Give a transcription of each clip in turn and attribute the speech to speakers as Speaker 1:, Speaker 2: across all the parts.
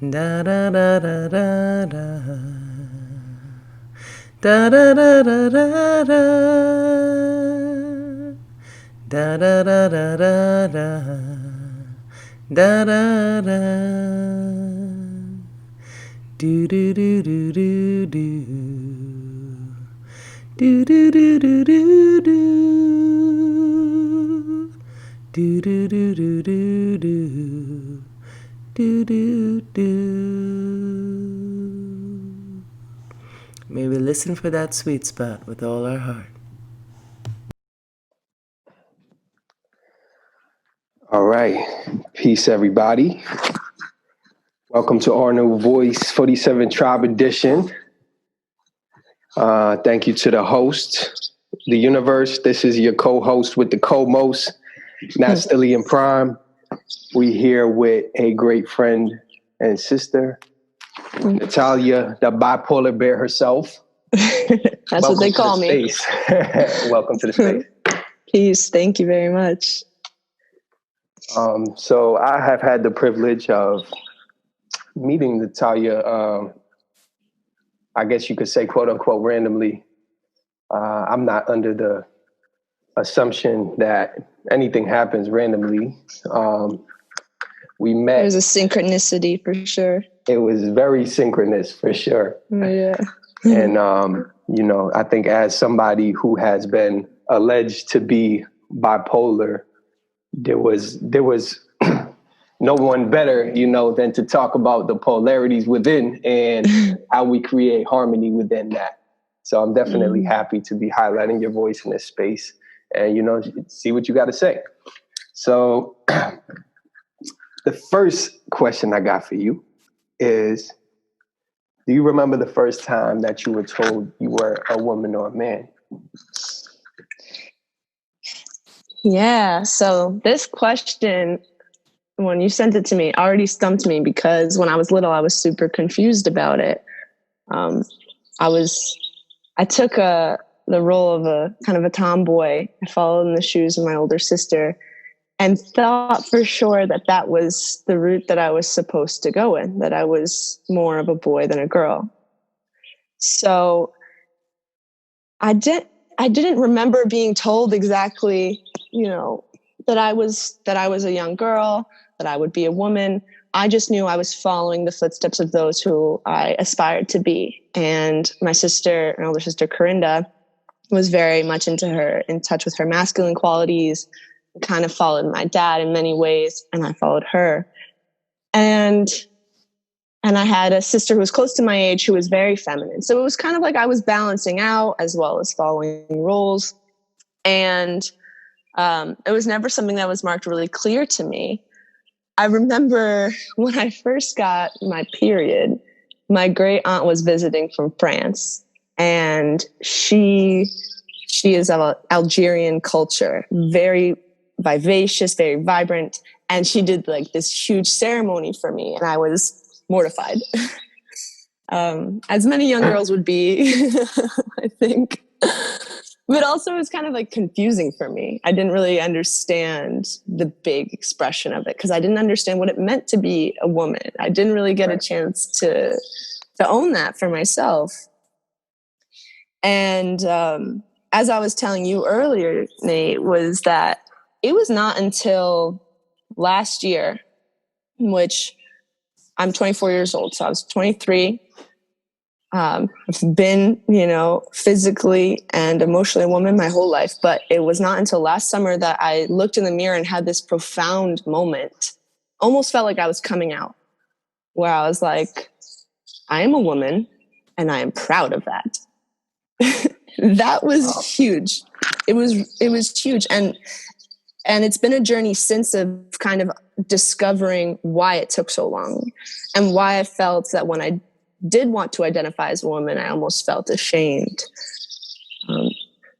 Speaker 1: Da da da da da da. Da da da da da da. Da da da da da da. Da da da. Do do do do do do. Do do do do do do. Do do do do do do. Do do do. May we listen for that sweet spot with all our heart.
Speaker 2: All right. Peace, everybody. Welcome to Our New Voice 47 Trybe edition. Thank you to the host, the universe. This is your co-host with the co-most, Natalia and Prime. We here with a great friend and sister, Natalia, the bipolar bear herself.
Speaker 3: That's what they call me.
Speaker 2: Welcome to the space.
Speaker 3: Peace. Thank you very much.
Speaker 2: So I have had the privilege of meeting Natalia, I guess you could say, quote unquote, randomly. I'm not under the assumption that anything happens randomly. We met.
Speaker 3: There's a synchronicity for sure.
Speaker 2: It was very synchronous for sure.
Speaker 3: Yeah.
Speaker 2: And, I think as somebody who has been alleged to be bipolar, there was no one better, than to talk about the polarities within and how we create harmony within that. So I'm definitely happy to be highlighting your voice in this space and, see what you got to say. So the first question I got for you is, do you remember the first time that you were told you were a woman or a man?
Speaker 3: Yeah. So this question, when you sent it to me, already stumped me because when I was little, I was super confused about it. I took the role of a kind of a tomboy. I followed in the shoes of my older sister and thought for sure that was the route that I was supposed to go in, that I was more of a boy than a girl. So I didn't remember being told exactly, that I was a young girl, that I would be a woman. I just knew I was following the footsteps of those who I aspired to be. And my older sister, Corinda, was very much in touch with her masculine qualities, kind of followed my dad in many ways, and I followed her. And I had a sister who was close to my age who was very feminine. So it was kind of like I was balancing out as well as following roles. And it was never something that was marked really clear to me. I remember when I first got my period, my great aunt was visiting from France, and she is of Algerian culture, very vivacious, very vibrant. And she did like this huge ceremony for me, and I was mortified. As many young girls would be, I think. But also it was kind of like confusing for me. I didn't really understand the big expression of it because I didn't understand what it meant to be a woman. I didn't really get a chance to own that for myself. And as I was telling you earlier, Nate, was that it was not until last year, which I'm 24 years old, so I was 23. I've been, physically and emotionally a woman my whole life, but it was not until last summer that I looked in the mirror and had this profound moment. Almost felt like I was coming out, where I was like, I am a woman and I am proud of that. That was huge. It was huge. And it's been a journey since of kind of discovering why it took so long and why I felt that when I did want to identify as a woman, I almost felt ashamed.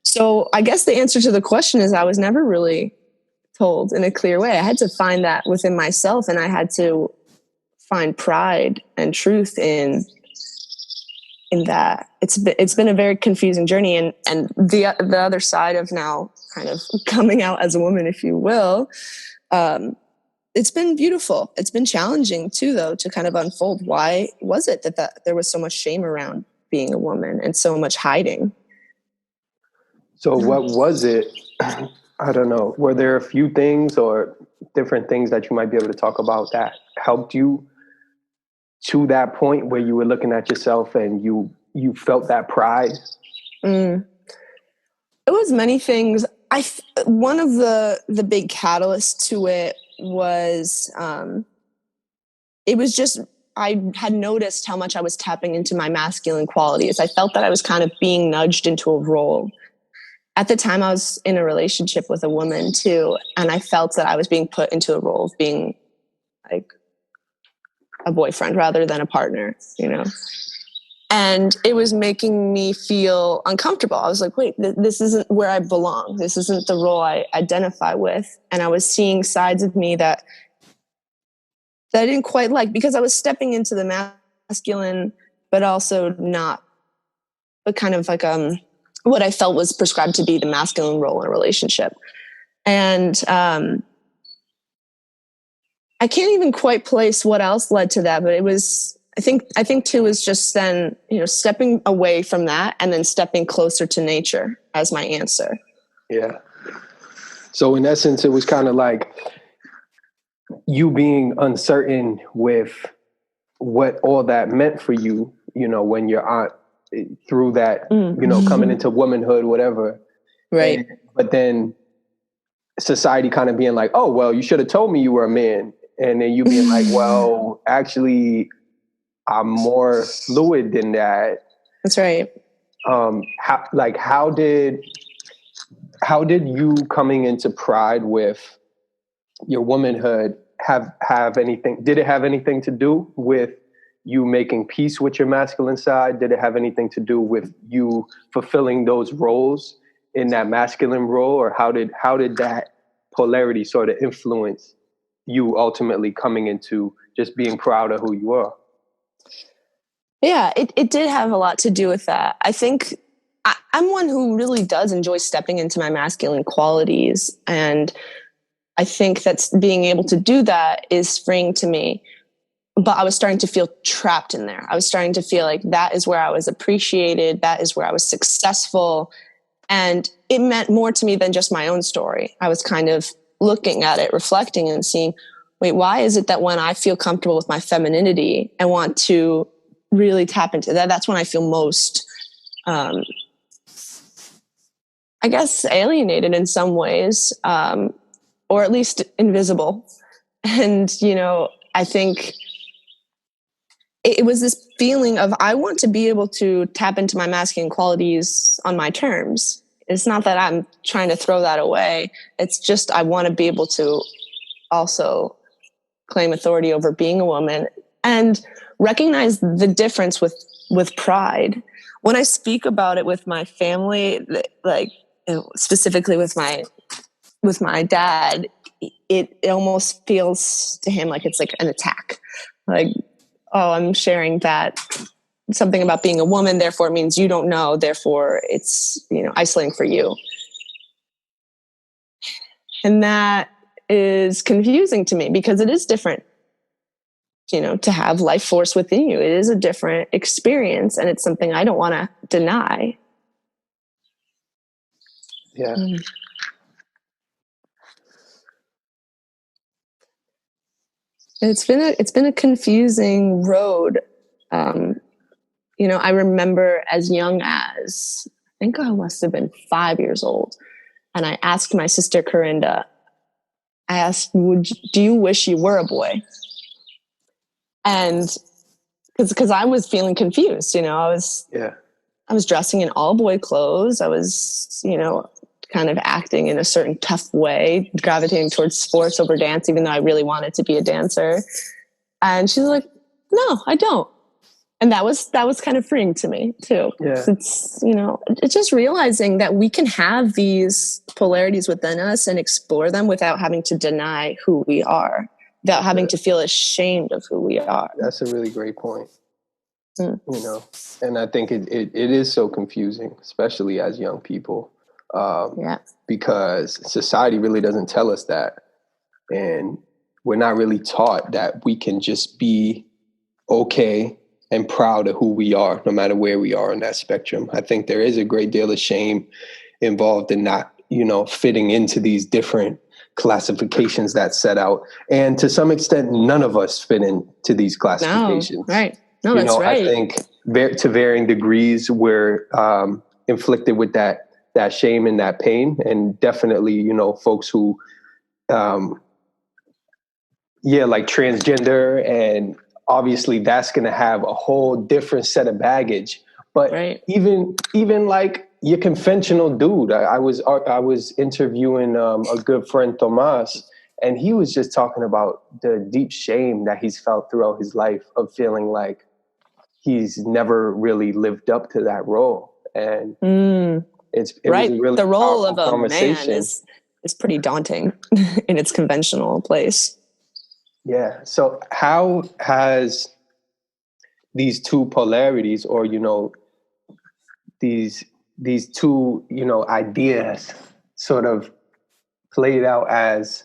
Speaker 3: So I guess the answer to the question is I was never really told in a clear way. I had to find that within myself, and I had to find pride and truth in that. It's been a very confusing journey, and the other side of now kind of coming out as a woman, if you will, it's been beautiful. It's been challenging too, though, to kind of unfold why was it that there was so much shame around being a woman and so much hiding.
Speaker 2: So what was it? I don't know. Were there a few things or different things that you might be able to talk about that helped you to that point where you were looking at yourself and you felt that pride?
Speaker 3: It was many things. One of the big catalysts to it was it was just, I had noticed how much I was tapping into my masculine qualities. I felt that I was kind of being nudged into a role. At the time, I was in a relationship with a woman too, and I felt that I was being put into a role of being like a boyfriend rather than a partner, you know? And it was making me feel uncomfortable. I was like, wait, this isn't where I belong. This isn't the role I identify with. And I was seeing sides of me that I didn't quite like, because I was stepping into the masculine, but also not, but kind of like what I felt was prescribed to be the masculine role in a relationship. And I can't even quite place what else led to that, but it was, I think too, is just then, you know, stepping away from that and then stepping closer to nature as my answer.
Speaker 2: Yeah. So in essence, it was kind of like you being uncertain with what all that meant for you, you know, when you're on through that, you know, coming into womanhood, whatever.
Speaker 3: Right.
Speaker 2: But then society kind of being like, oh, well, you should have told me you were a man. And then you being like, well, actually, I'm more fluid than that.
Speaker 3: That's right.
Speaker 2: How did you coming into Pride with your womanhood have anything? Did it have anything to do with you making peace with your masculine side? Did it have anything to do with you fulfilling those roles in that masculine role? Or how did that polarity sort of influence you ultimately coming into just being proud of who you are?
Speaker 3: Yeah, it did have a lot to do with that. I think I'm one who really does enjoy stepping into my masculine qualities. And I think that being able to do that is freeing to me. But I was starting to feel trapped in there. I was starting to feel like that is where I was appreciated. That is where I was successful. And it meant more to me than just my own story. I was kind of looking at it, reflecting and seeing, wait, why is it that when I feel comfortable with my femininity and want to really tap into that, that's when I feel most, I guess, alienated in some ways, or at least invisible. And, you know, I think it was this feeling of, I want to be able to tap into my masculine qualities on my terms. It's not that I'm trying to throw that away. It's just, I want to be able to also claim authority over being a woman and recognize the difference with pride. When I speak about it with my family, like specifically with my dad, it almost feels to him like it's like an attack. Like, oh, I'm sharing that something about being a woman, therefore it means you don't know, therefore it's, you know, isolating for you. And that is confusing to me because it is different, you know, to have life force within you. It is a different experience and it's something I don't want to deny.
Speaker 2: Yeah.
Speaker 3: It's been a confusing road. You know, I remember as young as, I think I must have been 5 years old. And I asked my sister Corinda, I asked, do you wish you were a boy? And because I was feeling confused, you know, I was dressing in all boy clothes. I was, you know, kind of acting in a certain tough way, gravitating towards sports over dance, even though I really wanted to be a dancer. And she's like, no, I don't. And that was kind of freeing to me too.
Speaker 2: Yeah.
Speaker 3: It's, you know, it's just realizing that we can have these polarities within us and explore them without having to deny who we are, without having to feel ashamed of who we are.
Speaker 2: That's a really great point. You know, and I think it is so confusing, especially as young people, because society really doesn't tell us that. And we're not really taught that we can just be okay and proud of who we are, no matter where we are on that spectrum. I think there is a great deal of shame involved in not, fitting into these different classifications that set out. And to some extent, none of us fit into these classifications.
Speaker 3: No, right. No, that's right.
Speaker 2: I think to varying degrees, we're inflicted with that shame and that pain. And definitely, folks who, like transgender, and obviously that's going to have a whole different set of baggage. But
Speaker 3: right.
Speaker 2: even like your conventional dude, I was interviewing a good friend, Tomas, and he was just talking about the deep shame that he's felt throughout his life of feeling like he's never really lived up to that role. And it was a really
Speaker 3: the role of a
Speaker 2: man
Speaker 3: is pretty daunting in its conventional place.
Speaker 2: Yeah. So how has these two polarities, or, these two, ideas sort of played out as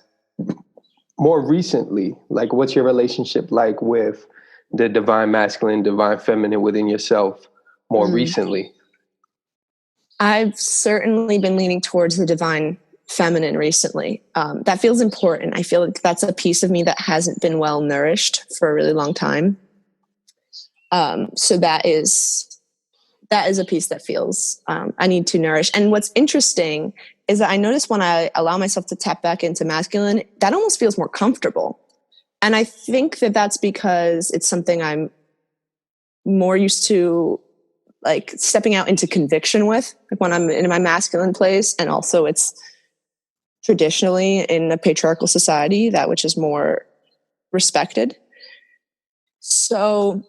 Speaker 2: more recently? Like, what's your relationship like with the divine masculine, divine feminine within yourself more recently?
Speaker 3: I've certainly been leaning towards the divine feminine recently. That feels important. I feel like that's a piece of me that hasn't been well nourished for a really long time. So that is a piece that feels I need to nourish. And what's interesting is that I notice when I allow myself to tap back into masculine, that almost feels more comfortable. And I think that that's because it's something I'm more used to, like stepping out into conviction with, like when I'm in my masculine place. And also it's traditionally in a patriarchal society, that which is more respected. So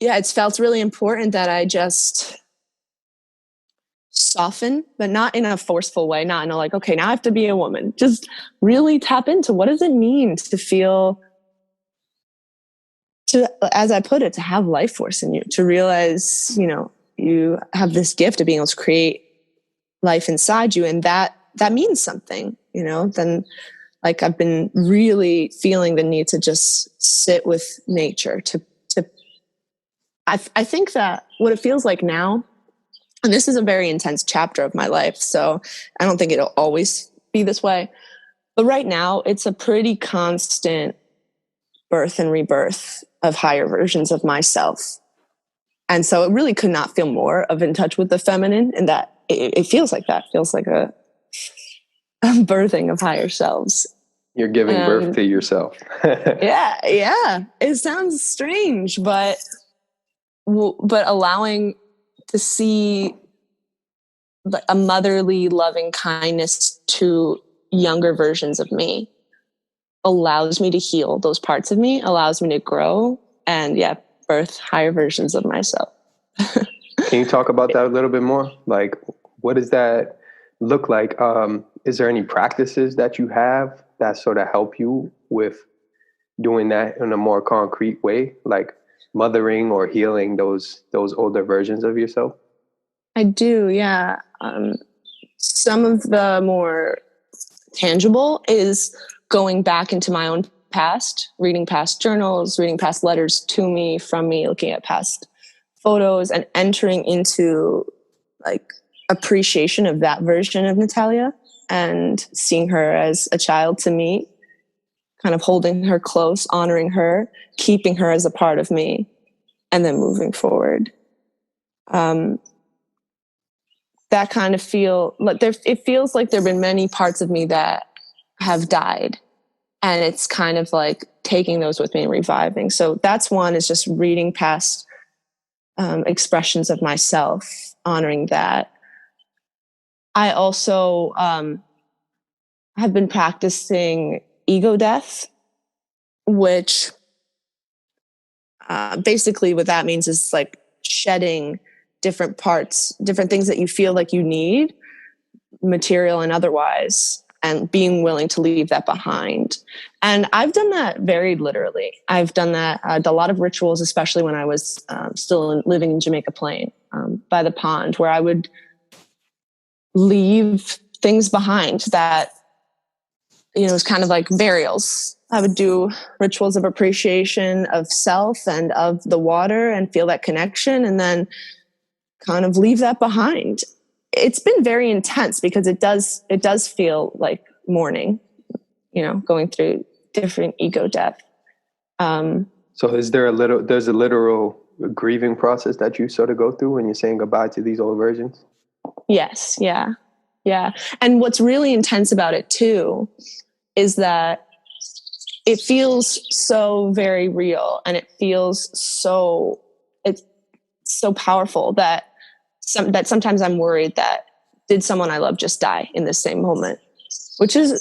Speaker 3: yeah, it's felt really important that I just soften, but not in a forceful way, not in a like, okay, now I have to be a woman. Just really tap into what does it mean to feel, to, as I put it, to have life force in you, to realize, you have this gift of being able to create life inside you. And that means something, then like I've been really feeling the need to just sit with nature I think that what it feels like now, and this is a very intense chapter of my life, so I don't think it'll always be this way, but right now it's a pretty constant birth and rebirth of higher versions of myself. And so it really could not feel more of in touch with the feminine, and that it feels like that. It feels like a birthing of higher selves.
Speaker 2: You're giving birth to yourself.
Speaker 3: Yeah. It sounds strange, but allowing to see a motherly loving kindness to younger versions of me allows me to heal those parts of me, allows me to grow, and birth higher versions of myself.
Speaker 2: Can you talk about that a little bit more? Like, what does that look like? Is there any practices that you have that sort of help you with doing that in a more concrete way, like mothering or healing those older versions of yourself?
Speaker 3: I do, yeah. Some of the more tangible is going back into my own past, reading past journals, reading past letters to me, from me, looking at past photos, and entering into like appreciation of that version of Natalia and seeing her as a child to me, kind of holding her close, honoring her, keeping her as a part of me, and then moving forward. That kind of it feels like there have been many parts of me that have died, and it's kind of like taking those with me and reviving. So that's one, is just reading past expressions of myself, honoring that. I also have been practicing ego death, which basically what that means is like shedding different parts, different things that you feel like you need, material and otherwise, and being willing to leave that behind. And I've done that very literally. I've done that, a lot of rituals, especially when I was still living in Jamaica Plain by the pond, where I would leave things behind that, it was kind of like burials. I would do rituals of appreciation of self and of the water and feel that connection, and then kind of leave that behind. It's been very intense because it does feel like mourning, going through different ego death.
Speaker 2: So there's a literal grieving process that you sort of go through when you're saying goodbye to these old versions?
Speaker 3: Yes. Yeah. Yeah. And what's really intense about it too is that it feels so very real, and it's so powerful that sometimes I'm worried that did someone I love just die in the same moment, which is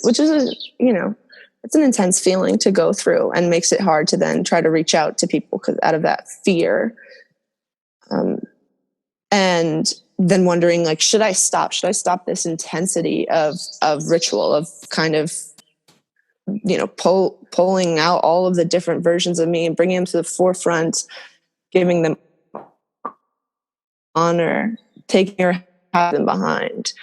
Speaker 3: it's an intense feeling to go through, and makes it hard to then try to reach out to people out of that fear. And then wondering, like, should I stop this intensity of ritual, of kind of, pulling out all of the different versions of me and bringing them to the forefront, giving them honor, taking or having them behind.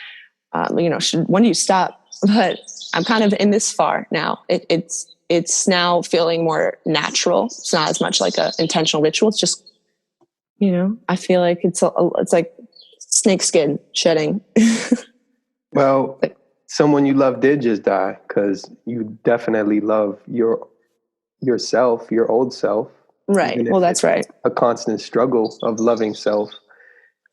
Speaker 3: When do you stop? But I'm kind of in this far now. It's now feeling more natural. It's not as much like a intentional ritual. It's just, I feel like it's like snake skin shedding.
Speaker 2: Well, someone you love did just die, because you definitely love yourself, your old self.
Speaker 3: Right. Well, that's right.
Speaker 2: A constant struggle of loving self.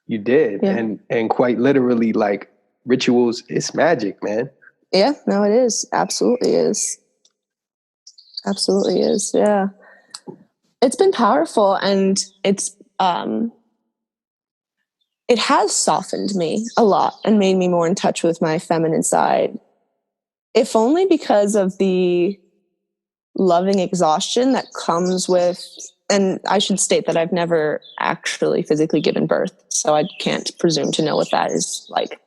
Speaker 2: You did.
Speaker 3: Yeah.
Speaker 2: And quite literally, like, rituals, it's magic, man.
Speaker 3: Yeah, no, it is. Absolutely is. Absolutely is. Yeah. It's been powerful, and it has softened me a lot and made me more in touch with my feminine side. If only because of the loving exhaustion that comes with, and I should state that I've never actually physically given birth, so I can't presume to know what that is like.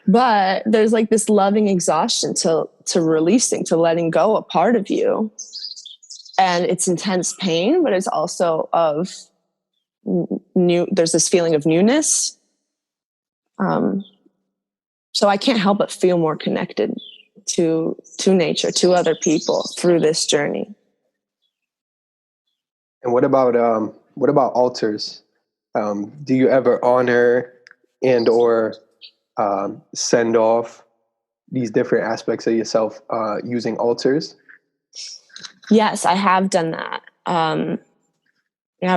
Speaker 3: But there's like this loving exhaustion to releasing, to letting go a part of you. And it's intense pain, but it's also of there's this feeling of newness. So I can't help but feel more connected to nature, to other people through this journey.
Speaker 2: And what about altars? Do you ever honor and or send off these different aspects of yourself using altars?
Speaker 3: Yes, I have done that.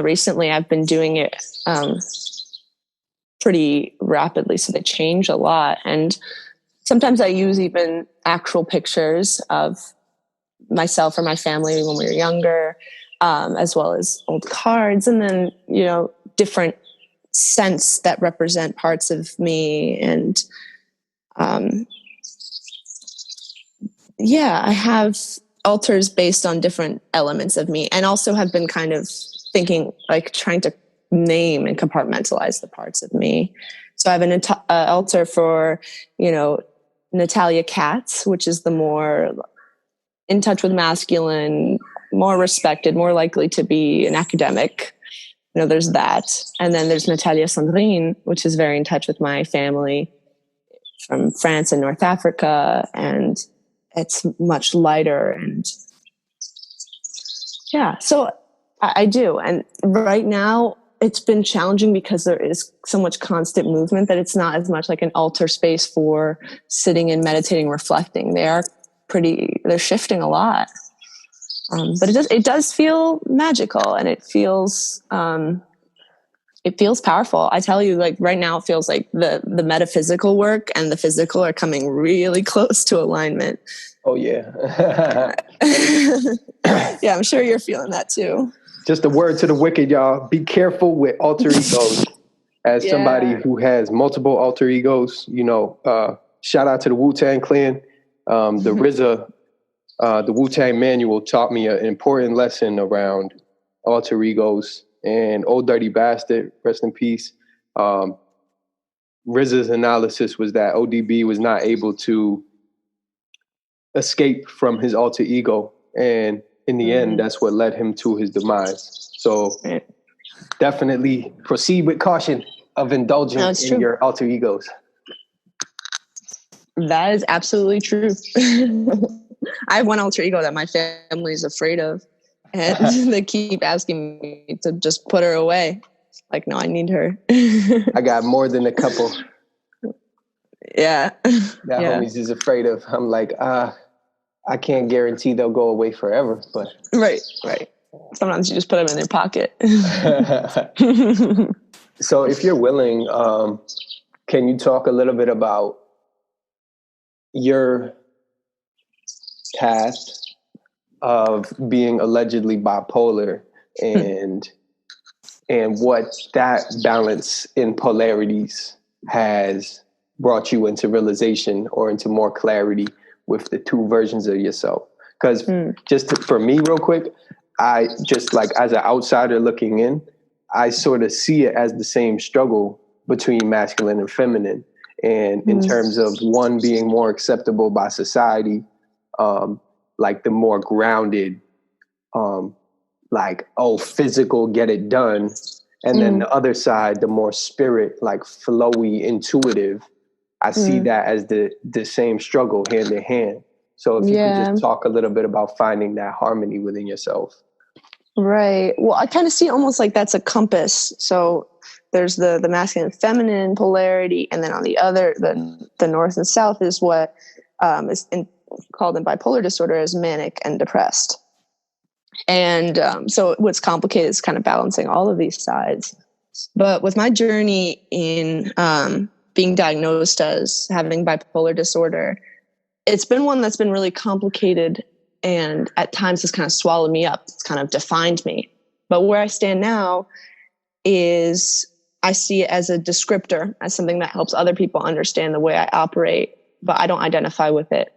Speaker 3: Recently I've been doing it pretty rapidly, so they change a lot. And sometimes I use even actual pictures of myself or my family when we were younger, as well as old cards, and then, different scents that represent parts of me. And I have altars based on different elements of me, and also have been kind of thinking, like, trying to name and compartmentalize the parts of me. So I have an altar for, Natalia Katz, which is the more in touch with masculine, more respected, more likely to be an academic. There's that. And then there's Natalia Sandrine, which is very in touch with my family from France and North Africa. And it's much lighter. And so I do. And right now it's been challenging because there is so much constant movement that it's not as much like an altar space for sitting and meditating, reflecting. They're shifting a lot. But it does feel magical, and it feels powerful. I tell you, like, right now it feels like the metaphysical work and the physical are coming really close to alignment.
Speaker 2: Oh yeah.
Speaker 3: Yeah, I'm sure you're feeling that too.
Speaker 2: Just a word to the wicked, y'all. Be careful with alter egos. As somebody who has multiple alter egos, shout out to the Wu-Tang Clan. The RZA, the Wu-Tang Manual taught me an important lesson around alter egos. And Old Dirty Bastard, rest in peace. RZA's analysis was that ODB was not able to escape from his alter ego. And in the end, that's what led him to his demise. So definitely proceed with caution of indulging in your alter egos.
Speaker 3: That is absolutely true. I have one alter ego that my family is afraid of, and they keep asking me to just put her away. Like, no, I need her.
Speaker 2: I got more than a couple
Speaker 3: Yeah.
Speaker 2: that homies is afraid of. I'm like, I can't guarantee they'll go away forever, but
Speaker 3: Right. Sometimes you just put them in their pocket.
Speaker 2: So if you're willing, can you talk a little bit about your path of being allegedly bipolar and what that balance in polarities has brought you into realization or into more clarity with the two versions of yourself? Because for me, real quick, I just like as an outsider looking in, I sort of see it as the same struggle between masculine and feminine. And in terms of one being more acceptable by society, like the more grounded, like, physical, get it done. And then the other side, the more spirit, like flowy, intuitive. I see that as the same struggle hand in hand. So if you could just talk a little bit about finding that harmony within yourself.
Speaker 3: Right. Well, I kind of see almost like that's a compass. So there's the masculine and feminine polarity, and then on the other, the north and south is what is called in bipolar disorder as manic and depressed. And so what's complicated is kind of balancing all of these sides. But with my journey in being diagnosed as having bipolar disorder, it's been one that's been really complicated, and at times has kind of swallowed me up. It's kind of defined me. But where I stand now is I see it as a descriptor, as something that helps other people understand the way I operate, but I don't identify with it.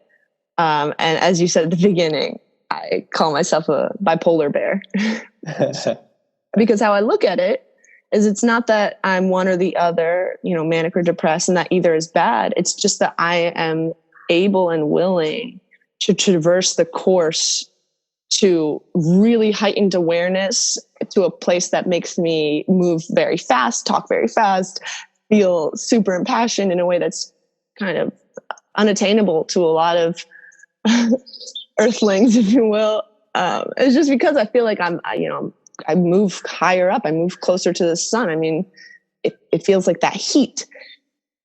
Speaker 3: And as you said at the beginning, I call myself a bipolar bear. Because how I look at it is it's not that I'm one or the other, manic or depressed, and that either is bad. It's just that I am able and willing to traverse the course to really heightened awareness, to a place that makes me move very fast, talk very fast, feel super impassioned in a way that's kind of unattainable to a lot of earthlings, if you will. It's just because I feel like I move higher up. I move closer to the sun. I mean, it feels like that heat.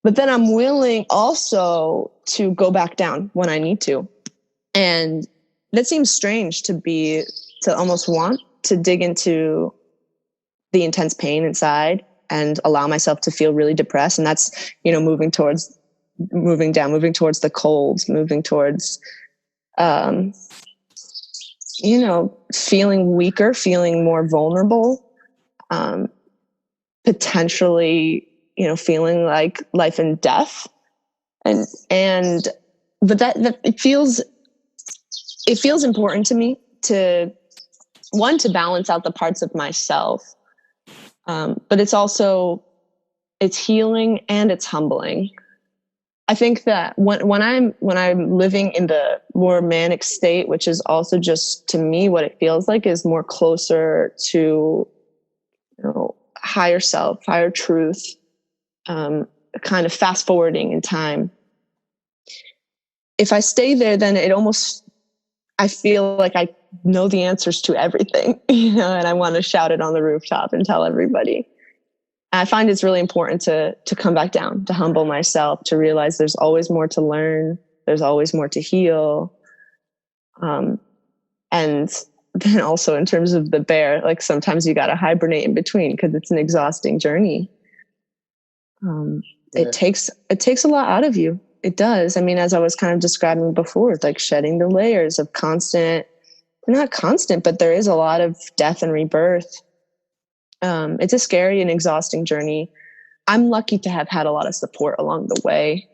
Speaker 3: But then I'm willing also to go back down when I need to. And that seems strange to almost want to dig into the intense pain inside and allow myself to feel really depressed. And that's, moving towards the colds, moving towards, feeling weaker, feeling more vulnerable, potentially, feeling like life and death. But that it feels important to me to balance out the parts of myself. But it's healing and it's humbling. I think that when I'm living in the more manic state, which is also just to me what it feels like is more closer to, higher self, higher truth, kind of fast forwarding in time. If I stay there, then I feel like I know the answers to everything, and I want to shout it on the rooftop and tell everybody. I find it's really important to come back down, to humble myself, to realize there's always more to learn. There's always more to heal. And then also in terms of the bear, like sometimes you got to hibernate in between because it's an exhausting journey. It takes a lot out of you. It does. I mean, as I was kind of describing before, it's like shedding the layers of not constant, but there is a lot of death and rebirth. It's a scary and exhausting journey. I'm lucky to have had a lot of support along the way.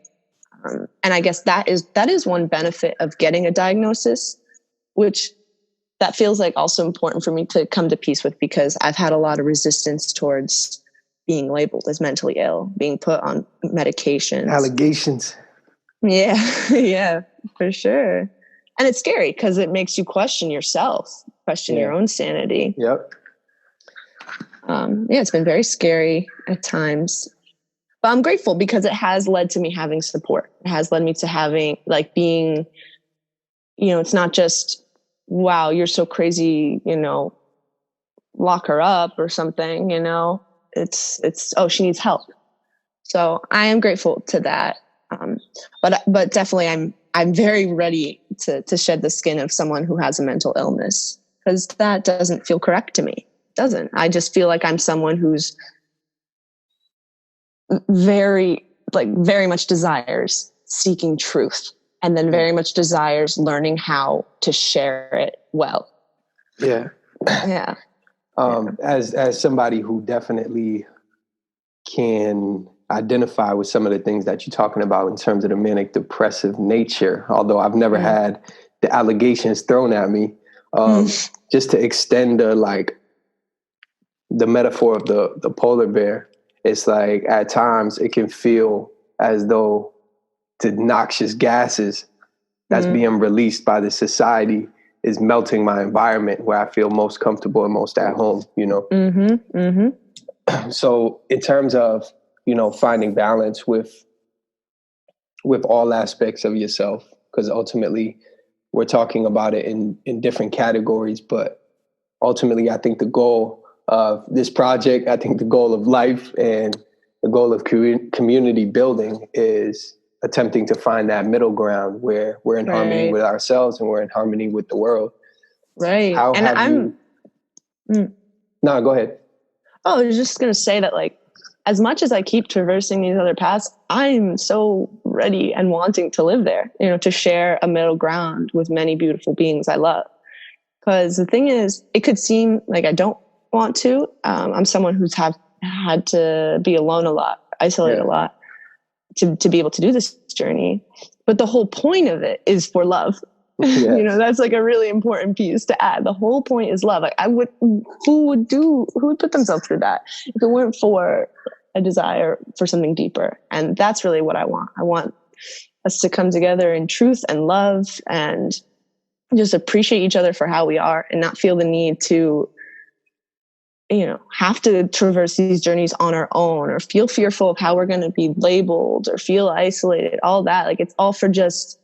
Speaker 3: And I guess that is one benefit of getting a diagnosis, which that feels like also important for me to come to peace with, because I've had a lot of resistance towards being labeled as mentally ill, being put on medications.
Speaker 2: Allegations.
Speaker 3: Yeah, yeah, for sure. And it's scary because it makes you question yourself, question your own sanity.
Speaker 2: Yep.
Speaker 3: It's been very scary at times, but I'm grateful because it has led to me having support. It has led me to having being it's not just, wow, you're so crazy, lock her up or something, it's, oh, she needs help. So I am grateful to that. But definitely I'm very ready to shed the skin of someone who has a mental illness, because that doesn't feel correct to me. It doesn't. I just feel like I'm someone who's very much desires seeking truth, and then very much desires learning how to share it well.
Speaker 2: Yeah.
Speaker 3: Yeah.
Speaker 2: As somebody who definitely can identify with some of the things that you're talking about in terms of the manic depressive nature, although I've never had the allegations thrown at me, just to extend the metaphor of the polar bear. It's like at times it can feel as though the noxious gases that's being released by the society is melting my environment where I feel most comfortable and most at home, So in terms of, finding balance with all aspects of yourself, because ultimately we're talking about it in different categories, but ultimately I think the goal of this project, I think the goal of life and the goal of community building is attempting to find that middle ground where we're in harmony with ourselves and we're in harmony with the world.
Speaker 3: Right.
Speaker 2: How have you... No, go ahead.
Speaker 3: Oh, I was just going to say that, as much as I keep traversing these other paths, I'm so ready and wanting to live there, to share a middle ground with many beautiful beings I love. Because the thing is, it could seem like I don't want to. I'm someone who's had to be alone a lot, isolate a lot to be able to do this journey. But the whole point of it is for love. Yes. That's a really important piece to add. The whole point is love. Who would put themselves through that if it weren't for a desire for something deeper? And that's really what I want. I want us to come together in truth and love and just appreciate each other for how we are, and not feel the need to, have to traverse these journeys on our own, or feel fearful of how we're going to be labeled, or feel isolated, all that. It's all for just,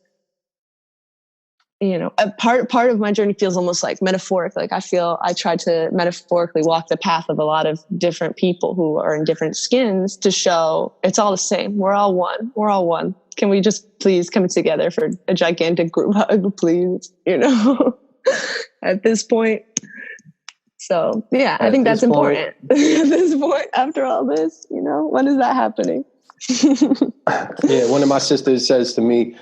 Speaker 3: a part of my journey feels almost like metaphoric. I feel I try to metaphorically walk the path of a lot of different people who are in different skins to show it's all the same. We're all one. We're all one. Can we just please come together for a gigantic group hug, please? At this point. So yeah, I think that's important. At this point, after all this, when is that happening?
Speaker 2: Yeah, one of my sisters says to me,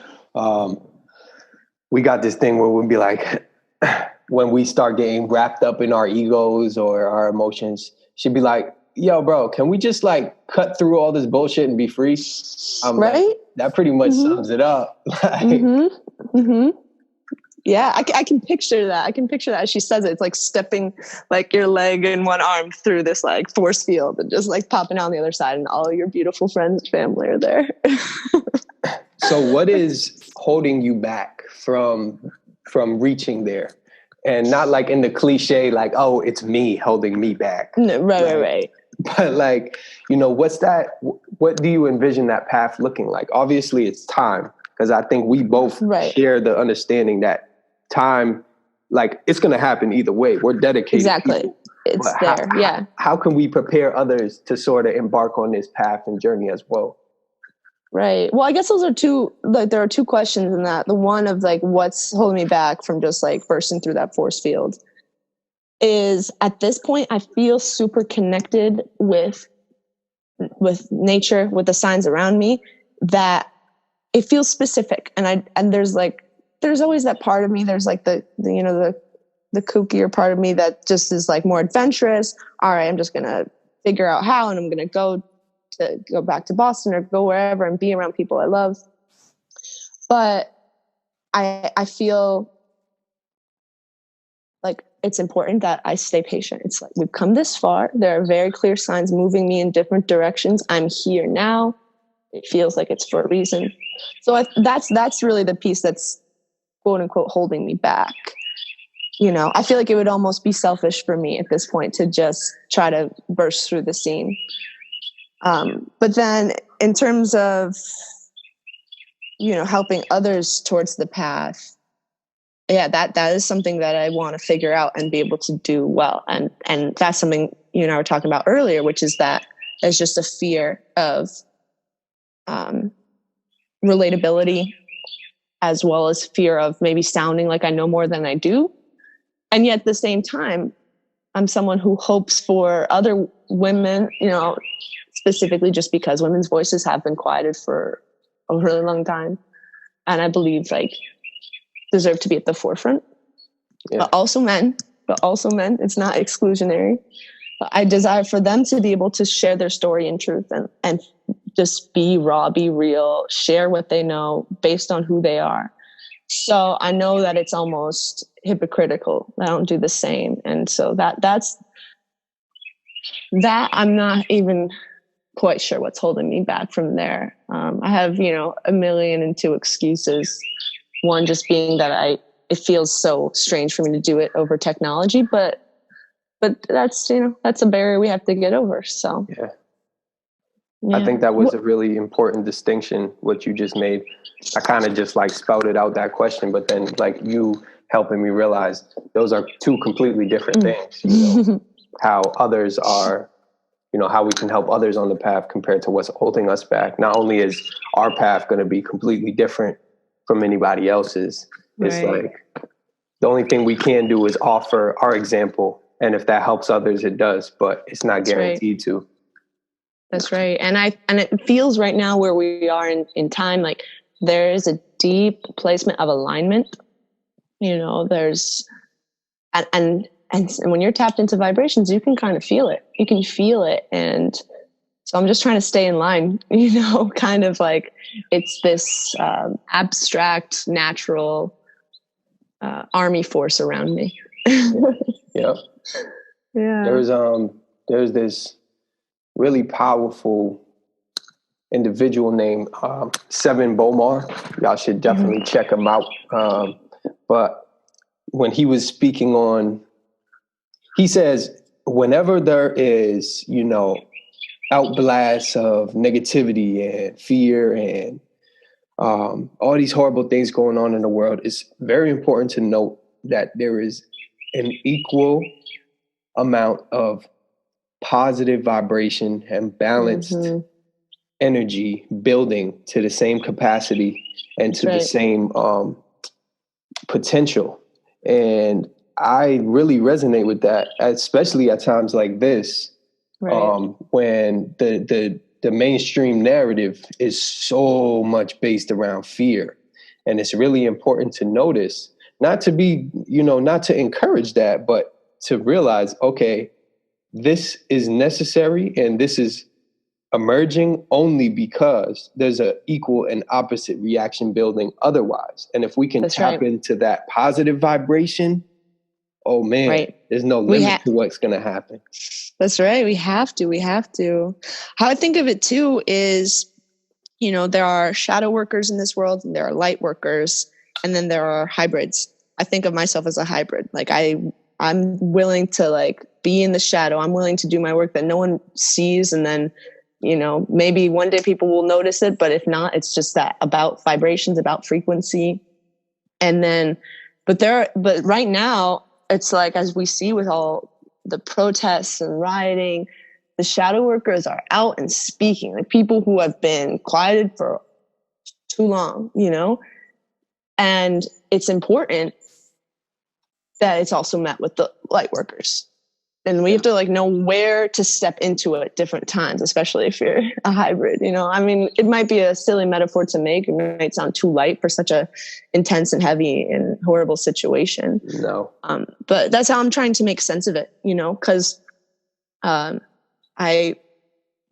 Speaker 2: we got this thing where we'll be like, when we start getting wrapped up in our egos or our emotions, she'd be like, yo, bro, can we just cut through all this bullshit and be free? That pretty much sums it up.
Speaker 3: Yeah, I can picture that. I can picture that as she says it. It's like stepping your leg and one arm through this force field and just popping out on the other side, and all your beautiful friends and family are there.
Speaker 2: So what is holding you back from reaching there? And not in the cliche, oh, it's me holding me back.
Speaker 3: No, right.
Speaker 2: But what's that? What do you envision that path looking like? Obviously it's time, because I think we both share the understanding that time, it's going to happen either way. We're dedicated.
Speaker 3: Exactly.
Speaker 2: People.
Speaker 3: It's there. Yeah.
Speaker 2: How can we prepare others to sort of embark on this path and journey as well?
Speaker 3: Right. Well, I guess those are two, there are two questions in that. The one of what's holding me back from just bursting through that force field is, at this point, I feel super connected with nature, with the signs around me, that it feels specific. And there's always that part of me. There's the kookier part of me that just is more adventurous. All right, I'm just going to figure out how, and I'm going to go back to Boston or go wherever and be around people I love. But I feel it's important that I stay patient. It's we've come this far. There are very clear signs moving me in different directions. I'm here now. It feels like it's for a reason. So that's really the piece that's quote unquote holding me back. I feel like it would almost be selfish for me at this point to just try to burst through the scene. But then in terms of, helping others towards the path, yeah, that is something that I want to figure out and be able to do well. And that's something you and I were talking about earlier, which is that there's just a fear of relatability, as well as fear of maybe sounding like I know more than I do. And yet at the same time, I'm someone who hopes for other women, you know, specifically just because women's voices have been quieted for a really long time. And I believe like deserve to be at the forefront, but also men, it's not exclusionary. But I desire for them to be able to share their story in truth and just be raw, be real, share what they know based on who they are. So I know that it's almost hypocritical. I don't do the same. And so that's I'm not even quite sure what's holding me back from there. I have, you know, 1,000,002 excuses. One just being that it feels so strange for me to do it over technology, but that's, you know, that's a barrier we have to get over. So
Speaker 2: yeah. I think that was a really important distinction, what you just made. I kind of just like spouted out that question, but then like you helping me realize those are two completely different things. You know, how others are, you know, how we can help others on the path compared to what's holding us back. Not only is our path going to be completely different from anybody else's, it's like the only thing we can do is offer our example. And if that helps others, it does, but it's not guaranteed to.
Speaker 3: That's right. And it feels right now where we are in time, like there is a deep placement of alignment. You know, there's, and when you're tapped into vibrations, you can kind of feel it. You can feel it. And so I'm just trying to stay in line, you know, kind of like it's this abstract, natural army force around me.
Speaker 2: Yeah. There's this really powerful individual named Seven Bomar. Y'all should definitely check him out. But when he was speaking on, he says, whenever there is, you know, outblasts of negativity and fear and all these horrible things going on in the world, it's very important to note that there is an equal amount of positive vibration and balanced energy building to the same capacity and to the same potential. And I really resonate with that, especially at times like this, when the mainstream narrative is so much based around fear. And it's really important to notice, not to be, you know, not to encourage that, but to realize, okay, this is necessary and this is emerging only because there's an equal and opposite reaction building otherwise. And if we can tap into that positive vibration, oh man, there's no limit to what's going to happen.
Speaker 3: That's right. We have to. How I think of it too is, you know, there are shadow workers in this world and there are light workers, and then there are hybrids. I think of myself as a hybrid. Like I'm willing to like be in the shadow. I'm willing to do my work that no one sees. And then, you know, maybe one day people will notice it, but if not, it's just that about vibrations, about frequency. And then, but right now it's like, as we see with all the protests and rioting, the shadow workers are out and speaking, like people who have been quieted for too long, you know, and it's important that it's also met with the light workers. And we have to like know where to step into it at different times, especially if you're a hybrid, you know. I mean, it might be a silly metaphor to make. It might sound too light for such a intense and heavy and horrible situation.
Speaker 2: No.
Speaker 3: But that's how I'm trying to make sense of it, you know, because I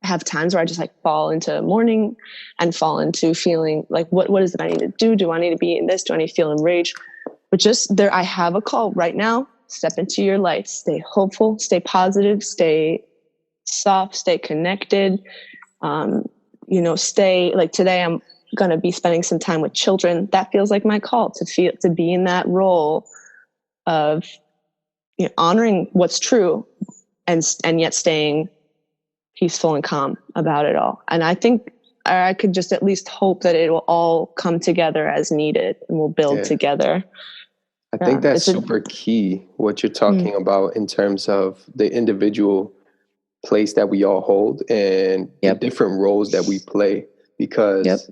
Speaker 3: have times where I just like fall into mourning and fall into feeling like, what is it I need to do? Do I need to be in this? Do I need to feel enraged? But just there, I have a call right now. Step into your light, stay hopeful, stay positive, stay soft, stay connected. You know, stay like today I'm going to be spending some time with children. That feels like my call to be in that role of, you know, honoring what's true and yet staying peaceful and calm about it all. And I think I could just at least hope that it will all come together as needed and we'll build together.
Speaker 2: I think that's super key, what you're talking about in terms of the individual place that we all hold and the different roles that we play, because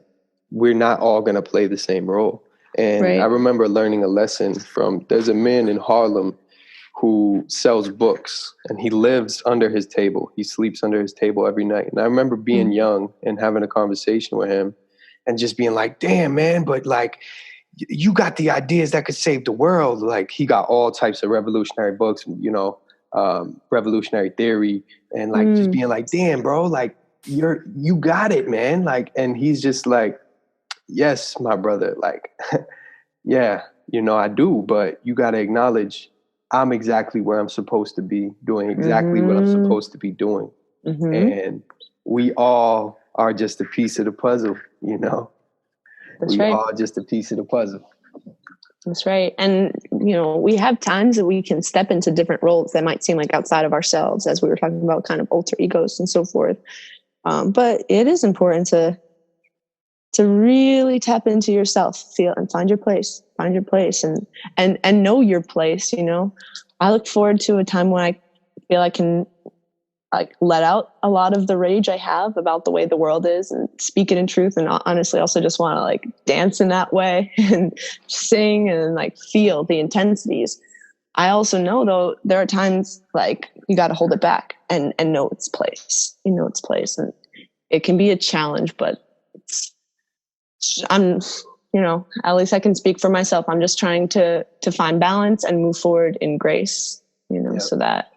Speaker 2: we're not all going to play the same role. And I remember learning a lesson from, there's a man in Harlem who sells books, and he lives under his table. He sleeps under his table every night. And I remember being young and having a conversation with him and just being like, damn, man, but like, you got the ideas that could save the world. Like, he got all types of revolutionary books, you know, revolutionary theory, and like just being like, damn, bro, like you got it, man. Like, and he's just like, yes, my brother, like, yeah, you know, I do, but you got to acknowledge I'm exactly where I'm supposed to be, doing exactly what I'm supposed to be doing. And we all are just a piece of the puzzle, you know.
Speaker 3: That's
Speaker 2: we are just a piece of the puzzle.
Speaker 3: That's right. And, you know, we have times that we can step into different roles that might seem like outside of ourselves, as we were talking about, kind of alter egos and so forth. But it is important to really tap into yourself, feel and find your place and know your place. You know, I look forward to a time when I feel I can like let out a lot of the rage I have about the way the world is and speak it in truth. And honestly, also just want to like dance in that way and sing and like feel the intensities. I also know though, there are times like you got to hold it back and know its place, and it can be a challenge, but I'm, you know, at least I can speak for myself. I'm just trying to find balance and move forward in grace, you know, so that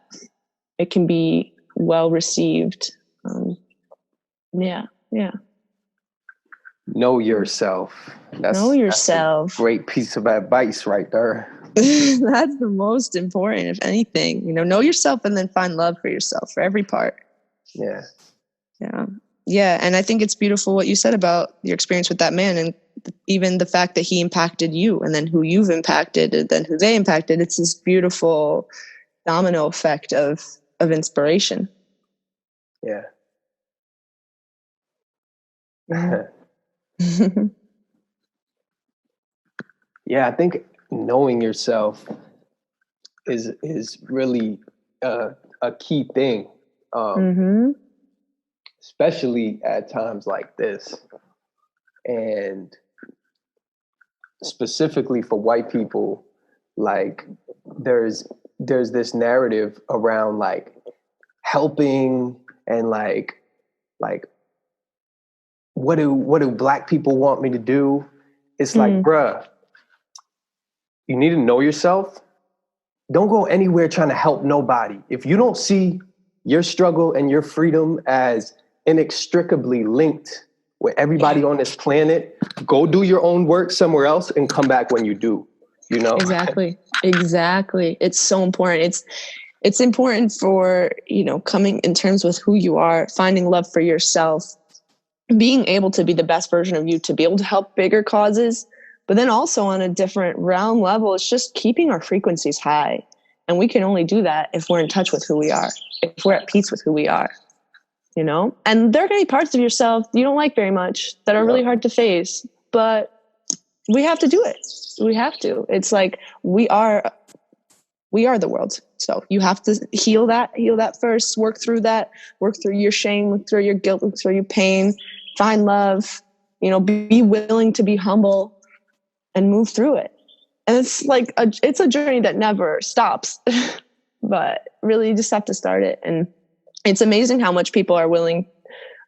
Speaker 3: it can be well received.
Speaker 2: Know yourself. That's a great piece of advice right there.
Speaker 3: That's the most important, if anything. You know yourself and then find love for yourself for every part. Yeah. And I think it's beautiful what you said about your experience with that man, and even the fact that he impacted you, and then who you've impacted, and then who they impacted. It's this beautiful domino effect of inspiration.
Speaker 2: Yeah. Yeah, I think knowing yourself is really a key thing, especially at times like this, and specifically for white people. Like, there's this narrative around like helping and like what do black people want me to do? It's like, bruh, you need to know yourself. Don't go anywhere trying to help nobody. If you don't see your struggle and your freedom as inextricably linked with everybody on this planet, go do your own work somewhere else and come back when you do, you know?
Speaker 3: Exactly. It's so important. It's important for, you know, coming in terms with who you are, finding love for yourself, being able to be the best version of you, to be able to help bigger causes. But then also on a different realm level, it's just keeping our frequencies high. And we can only do that if we're in touch with who we are, if we're at peace with who we are, you know? And there are going to be parts of yourself you don't like very much that are really hard to face, but we have to do it. We have to. It's like we are the world. So you have to heal that first, work through your shame, work through your guilt, work through your pain, find love, you know, be willing to be humble and move through it. And it's like, it's a journey that never stops, but really you just have to start it. And it's amazing how much people are willing,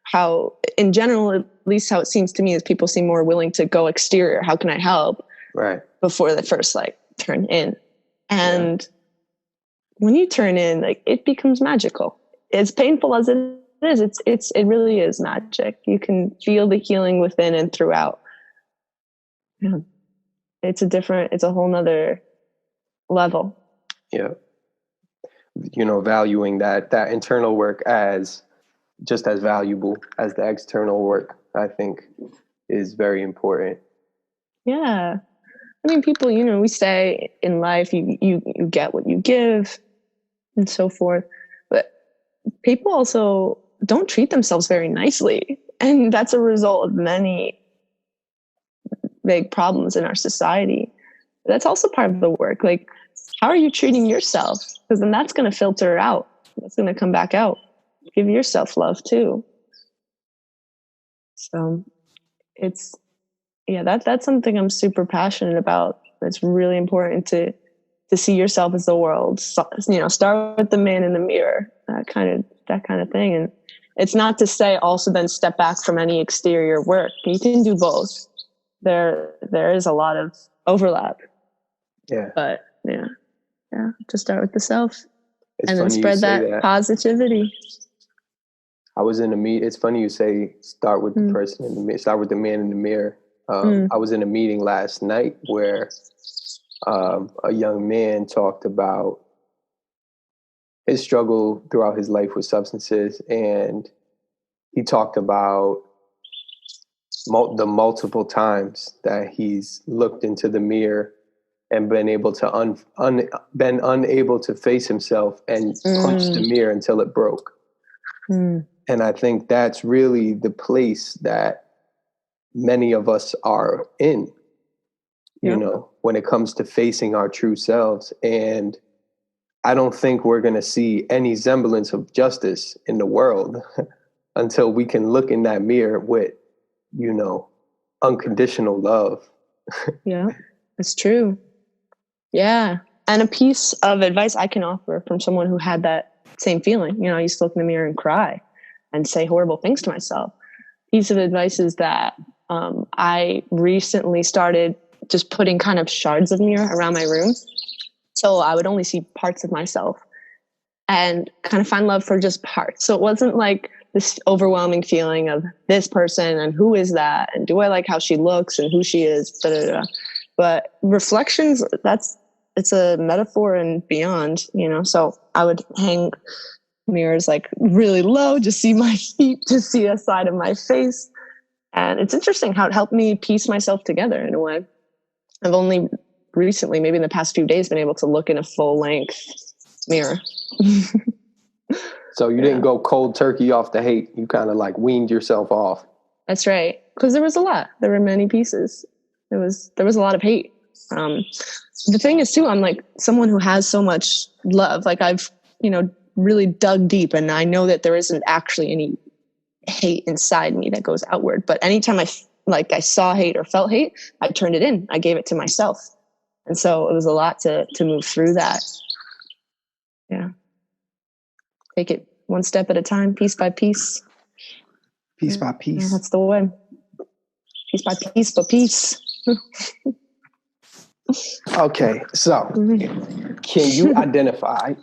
Speaker 3: how in general, at least how it seems to me, is people seem more willing to go exterior. How can I help?
Speaker 2: Right.
Speaker 3: Before they first like turn in. And when you turn in, like, it becomes magical. As painful as it is, it really is magic. You can feel the healing within and throughout. Yeah. It's a whole nother level.
Speaker 2: Yeah. You know, valuing that internal work as just as valuable as the external work, I think, is very important.
Speaker 3: Yeah. I mean, people, you know, we say in life, you get what you give and so forth, but people also don't treat themselves very nicely. And that's a result of many big problems in our society. That's also part of the work. Like, how are you treating yourself? Because then that's going to filter out. That's going to come back out. Give yourself love too. So it's, yeah, that's something I'm super passionate about. It's really important to see yourself as the world. So, start with the man in the mirror, that kind of thing. And it's not to say also then step back from any exterior work. You can do both. There is a lot of overlap.
Speaker 2: Yeah.
Speaker 3: But yeah, to start with the self.
Speaker 2: It's
Speaker 3: and then spread that positivity.
Speaker 2: I was in a meet. It's funny you say start with the person in the mirror. Start with the man in the mirror. I was in a meeting last night where a young man talked about his struggle throughout his life with substances, and he talked about the multiple times that he's looked into the mirror and been able to been unable to face himself and punch the mirror until it broke. And I think that's really the place that many of us are in, you know, when it comes to facing our true selves. And I don't think we're going to see any semblance of justice in the world until we can look in that mirror with, you know, unconditional love.
Speaker 3: Yeah, it's true. Yeah. And a piece of advice I can offer from someone who had that same feeling, I used to look in the mirror and cry and say horrible things to myself. Piece of advice is that I recently started just putting kind of shards of mirror around my room. So I would only see parts of myself and kind of find love for just parts. So it wasn't like this overwhelming feeling of this person and who is that? And do I like how she looks and who she is? Da, da, da. But reflections, it's a metaphor and beyond, so I would hang mirrors like really low, just see my feet, to see a side of my face. And it's interesting how it helped me piece myself together in a way. I've only recently, maybe in the past few days, been able to look in a full length mirror.
Speaker 2: So you didn't go cold turkey off the hate. You kind of like weaned yourself off.
Speaker 3: That's right. Because there was a lot. There were many pieces. There was a lot of hate. The thing is too, I'm like someone who has so much love. Like I've, really dug deep, and I know that there isn't actually any hate inside me that goes outward. But anytime I saw hate or felt hate, I turned it in. I gave it to myself. And so it was a lot to move through that. Yeah. Take it one step at a time, piece by piece.
Speaker 2: Piece by piece.
Speaker 3: Yeah, that's the way. Piece by piece, but peace.
Speaker 2: Okay, so can you identify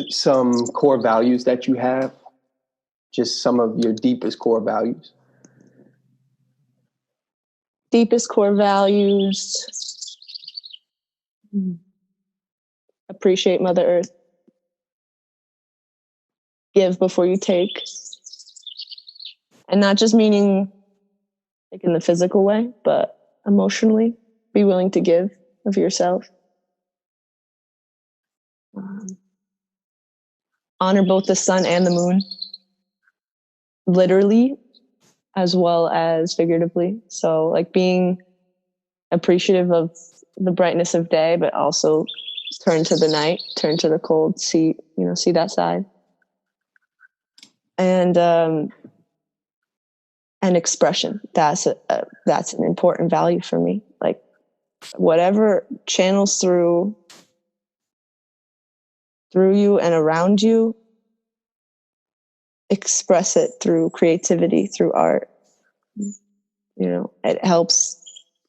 Speaker 2: some core values that you have? Just some of your deepest core values?
Speaker 3: Deepest core values. Appreciate Mother Earth. Give before you take. And not just meaning like in the physical way, but emotionally. Be willing to give of yourself. Honor both the sun and the moon. Literally as well as figuratively. So like being appreciative of the brightness of day, but also turn to the night, turn to the cold, see that side. And expression. That's an important value for me. Like whatever channels through you and around you, express it through creativity, through art. It helps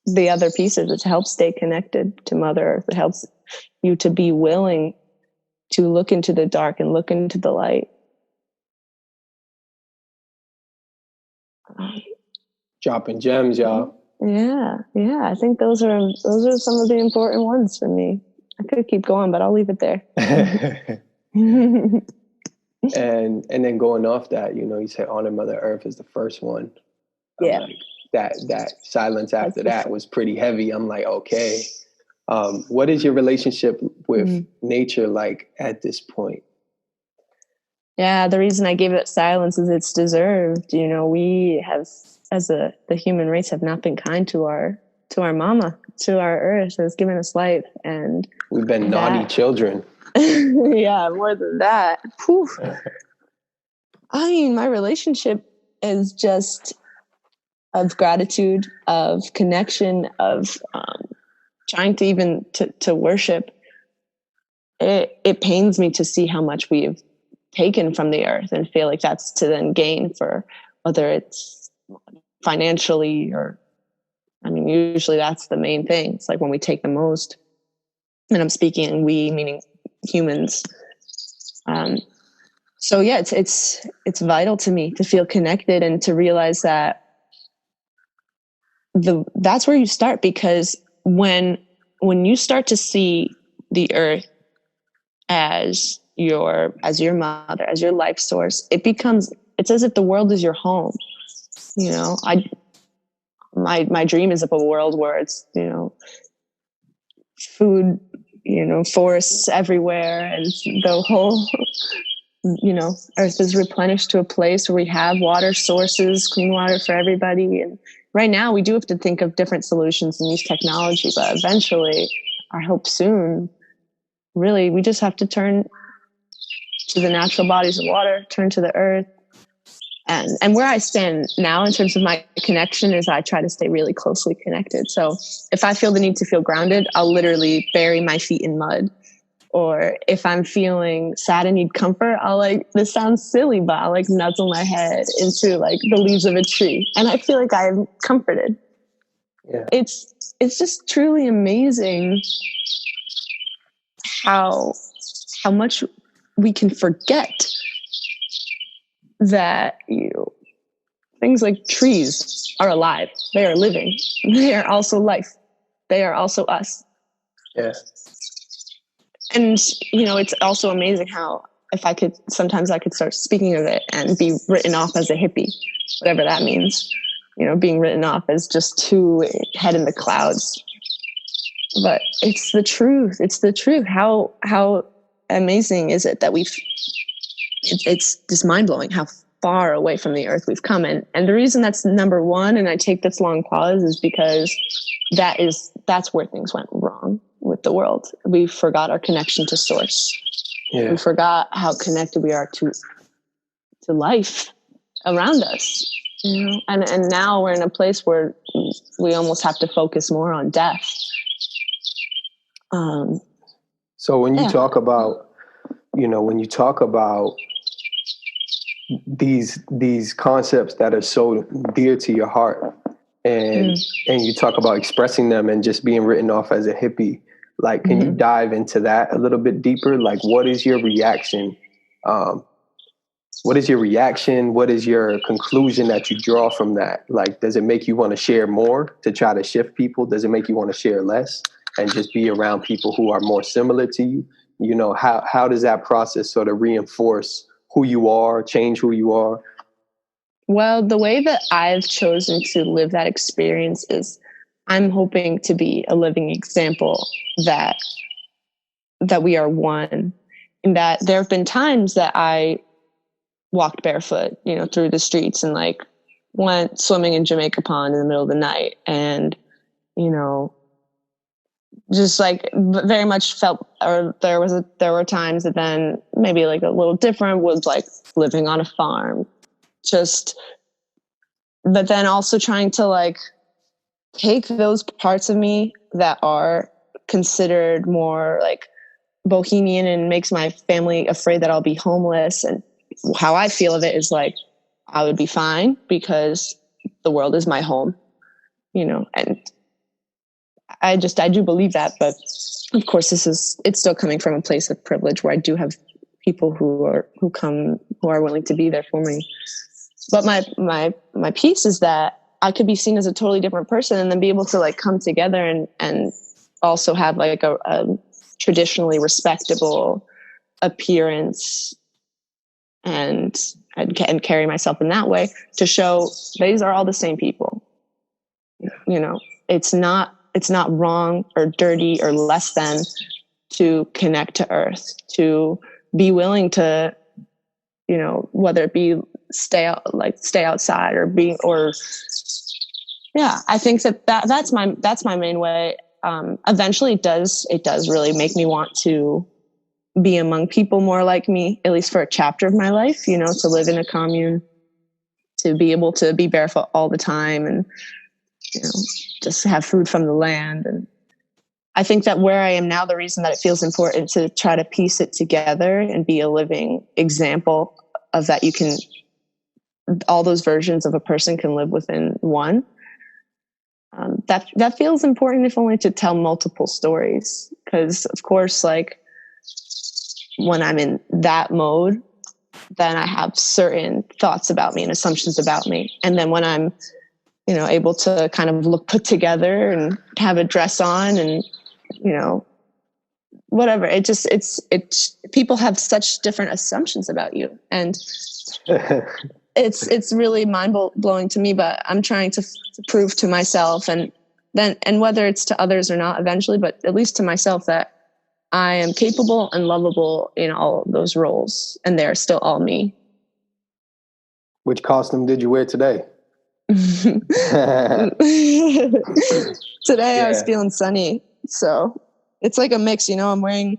Speaker 3: the other pieces. It helps stay connected to Mother Earth. It helps you to be willing to look into the dark and look into the light.
Speaker 2: Dropping gems, y'all.
Speaker 3: Yeah. I think those are some of the important ones for me. I could keep going, but I'll leave it there.
Speaker 2: And then going off that, you say honor Mother Earth is the first one.
Speaker 3: Yeah.
Speaker 2: Like, that silence after that was pretty heavy. I'm like, okay. What is your relationship with nature like at this point?
Speaker 3: Yeah, the reason I gave it silence is it's deserved. We have, as the human race, have not been kind to our to our mama, to our earth that's given us life. And
Speaker 2: we've been naughty children.
Speaker 3: Yeah, more than that. Whew. I mean, my relationship is just of gratitude, of connection, of trying to even to worship. It pains me to see how much we've taken from the earth and feel like that's to then gain, for whether it's financially or, I mean, usually that's the main thing. It's like when we take the most, and I'm speaking we, meaning humans. So yeah, it's vital to me to feel connected and to realize that that's where you start, because when you start to see the earth as your mother, as your life source, it's as if the world is your home. You know, my dream is of a world where it's, you know, food, you know, forests everywhere, and the whole, you know, earth is replenished to a place where we have water sources, clean water for everybody. And right now we do have to think of different solutions and use technology, but eventually, I hope soon, really, we just have to turn to the natural bodies of water, turn to the earth. And where I stand now in terms of my connection is I try to stay really closely connected. So if I feel the need to feel grounded, I'll literally bury my feet in mud. Or if I'm feeling sad and need comfort, I'll, like, this sounds silly, but I'll like nuzzle my head into like the leaves of a tree. And I feel like I'm comforted.
Speaker 2: Yeah.
Speaker 3: It's just truly amazing how much we can forget that, you know, things like trees are alive. They are living. They are also life. They are also us.
Speaker 2: Yeah.
Speaker 3: And, you know, it's also amazing how sometimes I could start speaking of it and be written off as a hippie, whatever that means, you know, being written off as just too head in the clouds. But it's the truth. It's the truth. How amazing is it that it's just mind blowing how far away from the earth we've come. And the reason that's number one, and I take this long pause, is because that's where things went wrong with the world. We forgot our connection to source. Yeah. We forgot how connected we are to life around us. You know? And now we're in a place where we almost have to focus more on death.
Speaker 2: So when you talk about, you know, when you talk about these concepts that are so dear to your heart, and you talk about expressing them and just being written off as a hippie, like, can you dive into that a little bit deeper? Like, what is your reaction? What is your conclusion that you draw from that? Like, does it make you want to share more to try to shift people? Does it make you want to share less and just be around people who are more similar to you? You know, how does that process sort of reinforce who you are, change who you are?
Speaker 3: Well, the way that I've chosen to live that experience is I'm hoping to be a living example that we are one, and that there have been times that I walked barefoot, you know, through the streets and like went swimming in Jamaica Pond in the middle of the night, and, you know, just like very much felt, or there were times that then maybe like a little different, was like living on a farm, but then also trying to like take those parts of me that are considered more like bohemian and makes my family afraid that I'll be homeless. And how I feel of it is like, I would be fine because the world is my home, you know, and I do believe that. But of course, it's still coming from a place of privilege where I do have people who are willing to be there for me. But my piece is that I could be seen as a totally different person and then be able to like come together and also have like a traditionally respectable appearance and carry myself in that way to show these are all the same people. You know, it's not wrong or dirty or less than to connect to earth, to be willing to, you know, whether it be stay outside or Yeah, I think that's my main way. Eventually it does really make me want to be among people more like me, at least for a chapter of my life, you know, to live in a commune, to be able to be barefoot all the time and, you know, just have food from the land. And I think that where I am now, the reason that it feels important to try to piece it together and be a living example of that, you can, all those versions of a person can live within one. That feels important, if only to tell multiple stories. Because of course, like when I'm in that mode, then I have certain thoughts about me and assumptions about me. And then when I'm, you know, able to kind of look put together and have a dress on and, you know, whatever, it's people have such different assumptions about you. And it's really mind blowing to me, but I'm trying to prove to myself and whether it's to others or not eventually, but at least to myself, that I am capable and lovable in all those roles, and they're still all me.
Speaker 2: Which costume did you wear today?
Speaker 3: Today I was feeling sunny, so it's like a mix, you know. I'm wearing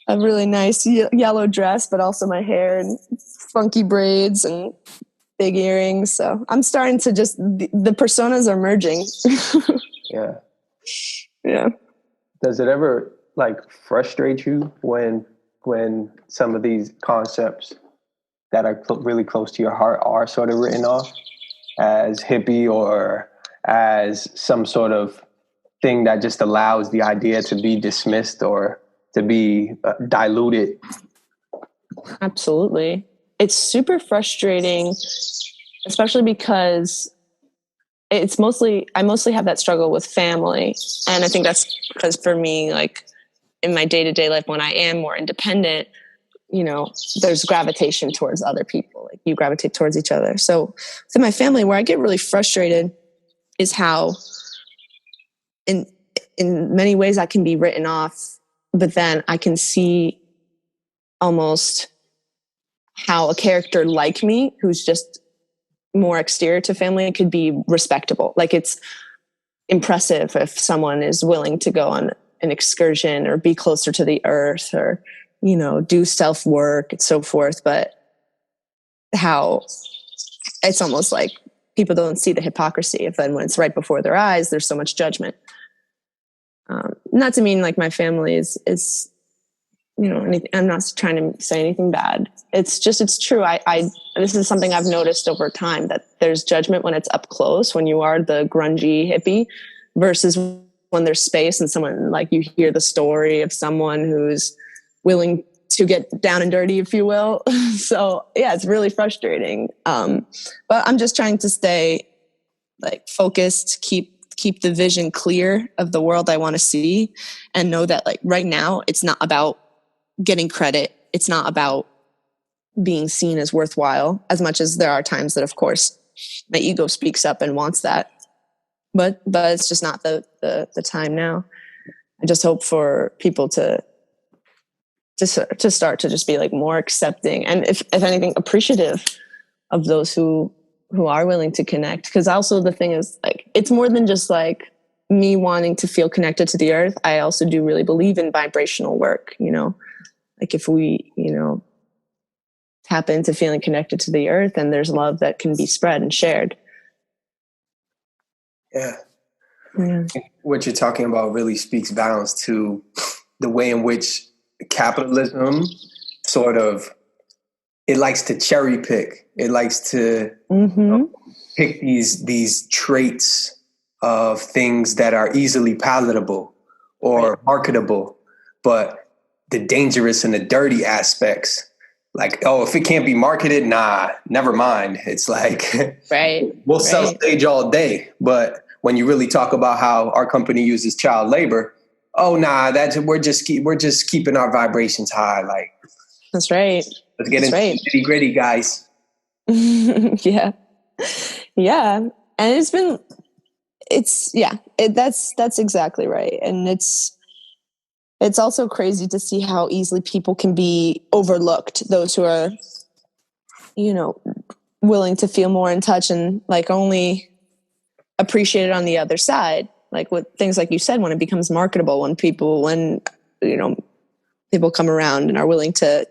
Speaker 3: a really nice yellow dress, but also my hair and funky braids and big earrings. So I'm starting to just, the personas are merging.
Speaker 2: Yeah.
Speaker 3: Yeah.
Speaker 2: Does it ever like frustrate you when some of these concepts that are really close to your heart are sort of written off as hippie or as some sort of thing that just allows the idea to be dismissed or to be diluted?
Speaker 3: Absolutely. It's super frustrating, especially because I mostly have that struggle with family. And I think that's because for me, like in my day-to-day life, when I am more independent, you know, there's gravitation towards other people. Like you gravitate towards each other. So in my family, where I get really frustrated is how in many ways I can be written off, but then I can see almost how a character like me, who's just more exterior to family, could be respectable. Like it's impressive if someone is willing to go on an excursion or be closer to the earth or, you know, do self work and so forth. But how it's almost like people don't see the hypocrisy of then when it's right before their eyes, there's so much judgment. Not to mean like my family is, you know, anything, I'm not trying to say anything bad. It's just, it's true. This is something I've noticed over time, that there's judgment when it's up close, when you are the grungy hippie, versus when there's space and someone, like, you hear the story of someone who's willing to get down and dirty, if you will. So yeah, it's really frustrating. But I'm just trying to stay like focused, keep the vision clear of the world I want to see, and know that like right now it's not about getting credit. It's not about being seen as worthwhile, as much as there are times that, of course, my ego speaks up and wants that. But it's just not the time now. I just hope for people to start to just be like more accepting, and if anything, appreciative of those who are willing to connect. Because also the thing is, like, it's more than just like me wanting to feel connected to the earth. I also do really believe in vibrational work, you know. Like if we, you know, tap into feeling connected to the earth, and there's love that can be spread and shared.
Speaker 2: Yeah. What you're talking about really speaks balance to the way in which capitalism sort of, it likes to cherry pick. It likes to you know, pick these traits of things that are easily palatable or marketable, but the dangerous and the dirty aspects, like, oh, if it can't be marketed, nah, never mind. It's like, we'll sell stage all day. But when you really talk about how our company uses child labor, oh, nah, we're just keeping our vibrations high. Like,
Speaker 3: that's right.
Speaker 2: Let's get into nitty gritty, guys.
Speaker 3: Yeah. And that's exactly right. And it's also crazy to see how easily people can be overlooked. Those who are, you know, willing to feel more in touch and like only appreciated on the other side. Like with things like you said, when it becomes marketable, when people come around and are willing to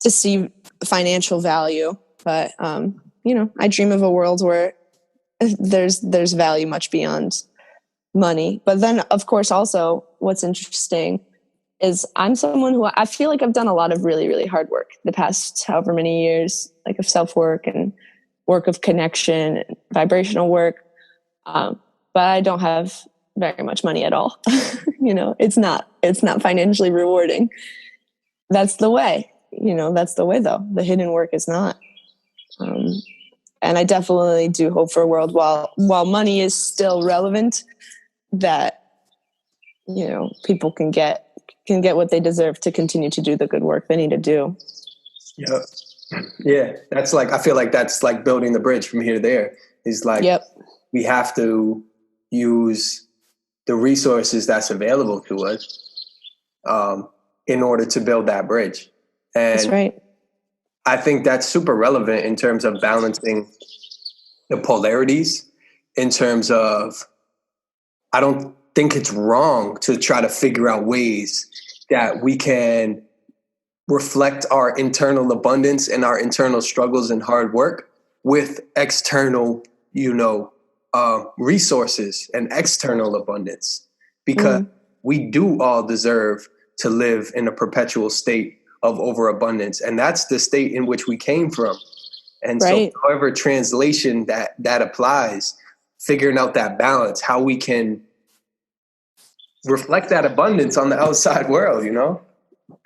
Speaker 3: see financial value. But I dream of a world where there's value much beyond money. But then, of course, also what's interesting is I'm someone who I feel like I've done a lot of really, really hard work the past however many years, like of self-work and work of connection and vibrational work. But I don't have very much money at all. It's not financially rewarding. That's the way, that's the way though. The hidden work is not. And I definitely do hope for a world while money is still relevant, that, people can get what they deserve to continue to do the good work they need to do.
Speaker 2: Yeah. Yeah. That's like, I feel like that's like building the bridge from here to there. Is like, we have to use the resources that's available to us in order to build that bridge. And
Speaker 3: that's right.
Speaker 2: I think that's super relevant in terms of balancing the polarities, in terms of, I don't think it's wrong to try to figure out ways that we can reflect our internal abundance and our internal struggles and hard work with external, resources and external abundance, because we do all deserve to live in a perpetual state of overabundance. And that's the state in which we came from. And so however translation that applies, figuring out that balance, how we can reflect that abundance on the outside world,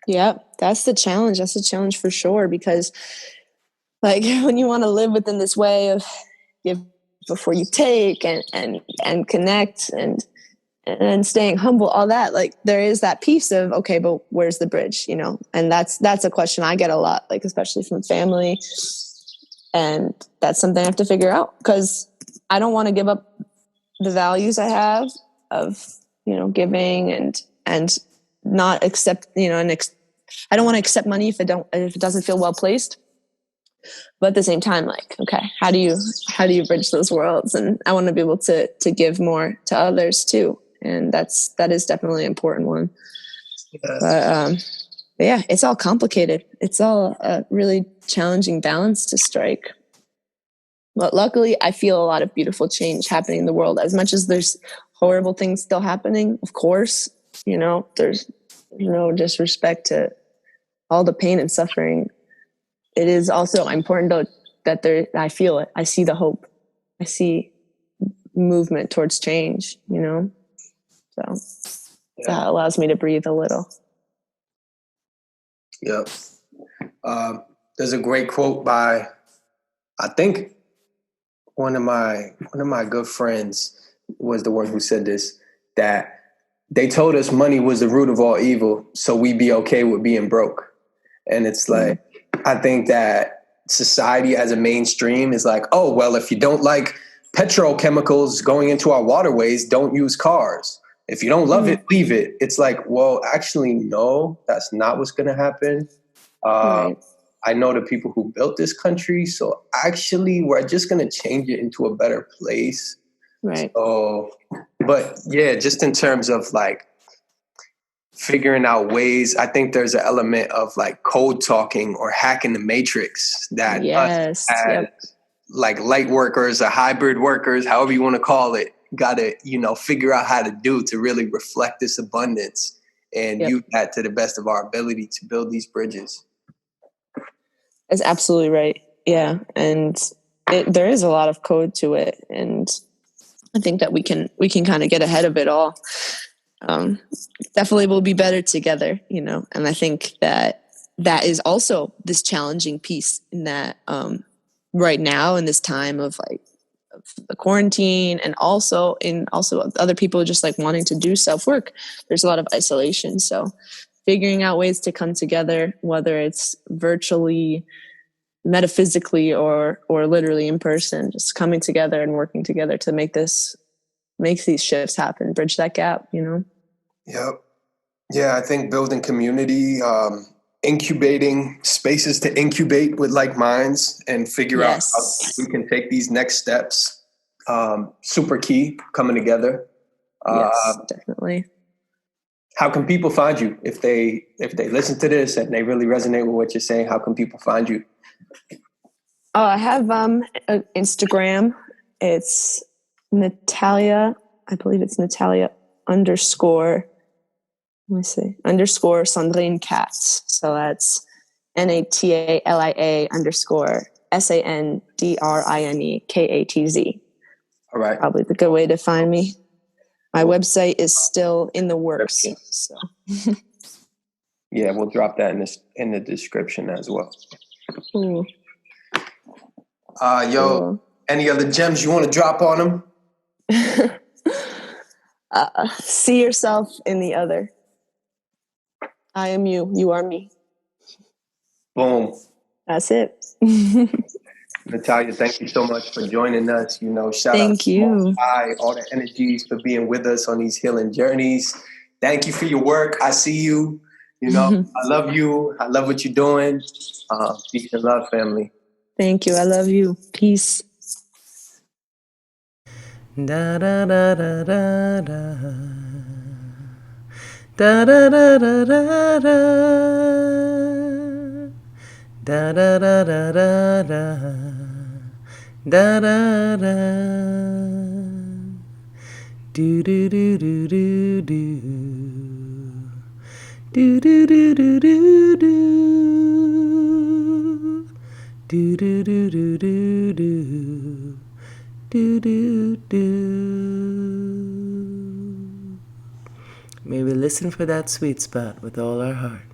Speaker 3: Yep. That's the challenge. That's the challenge for sure. Because like when you want to live within this way of give before you take and connect and staying humble, all that, like there is that piece of, okay, but where's the bridge, and that's a question I get a lot, like, especially from family. And that's something I have to figure out, because I don't want to give up the values I have of, giving and not accept, I don't want to accept money if it doesn't feel well placed. But at the same time, like, okay, how do you bridge those worlds? And I want to be able to give more to others too. And that is definitely an important one. But yeah, it's all complicated. It's all a really challenging balance to strike. But luckily, I feel a lot of beautiful change happening in the world. As much as there's horrible things still happening, of course, there's no disrespect to all the pain and suffering. It is also important though that I feel it. I see the hope. I see movement towards change, So that allows me to breathe a little.
Speaker 2: Yep. There's a great quote by, I think one of my good friends was the one who said this, that they told us money was the root of all evil, so we'd be okay with being broke. And it's like, I think that society as a mainstream is like, oh, well, if you don't like petrochemicals going into our waterways, don't use cars. If you don't love it, leave it. It's like, well, actually, no, that's not what's going to happen. I know the people who built this country, so actually we're just going to change it into a better place.
Speaker 3: Right.
Speaker 2: So, but yeah, just in terms of like figuring out ways, I think there's an element of like code talking or hacking the matrix that us as like light workers or hybrid workers, however you want to call it, got to, figure out how to do to really reflect this abundance and use that to the best of our ability to build these bridges.
Speaker 3: That's absolutely right. Yeah. And there is a lot of code to it. And I think that we can kind of get ahead of it all. Definitely we'll be better together, and I think that is also this challenging piece in that right now in this time of like of the quarantine, and also other people just like wanting to do self-work, there's a lot of isolation. So figuring out ways to come together, whether it's virtually, metaphysically, or literally in person, just coming together and working together to make these shifts happen, bridge that gap,
Speaker 2: Yep. Yeah, I think building community, incubating spaces to incubate with like minds and figure out how we can take these next steps super key coming together.
Speaker 3: Yes, definitely.
Speaker 2: How can people find you if they listen to this and they really resonate with what you're saying? How can people find you?
Speaker 3: Oh, I have an Instagram. It's Natalia. I believe it's Natalia _. Let me see. _ Sandrine Katz. So that's NATALIA _ SANDRINE KATZ.
Speaker 2: All right.
Speaker 3: Probably the good way to find me. My website is still in the works. So.
Speaker 2: Yeah, we'll drop that in the description as well.
Speaker 3: Ooh.
Speaker 2: Yo, any other gems you want to drop on them?
Speaker 3: See yourself in the other. I am you. You are me.
Speaker 2: Boom.
Speaker 3: That's it.
Speaker 2: Natalia, thank you so much for joining us. You know, shout
Speaker 3: Thank
Speaker 2: out to
Speaker 3: you.
Speaker 2: all the energies for being with us on these healing journeys. Thank you for your work. I see you. You know, I love you. I love what you're doing. Peace and love, family.
Speaker 3: Thank you. I love you. Peace.
Speaker 1: Da da da da da da. Da da da da da da. Da da da da da da. Da da da. Do do do do do do. Do do do do do do. Do do do do do do. Do do do. May we listen for that sweet spot with all our heart.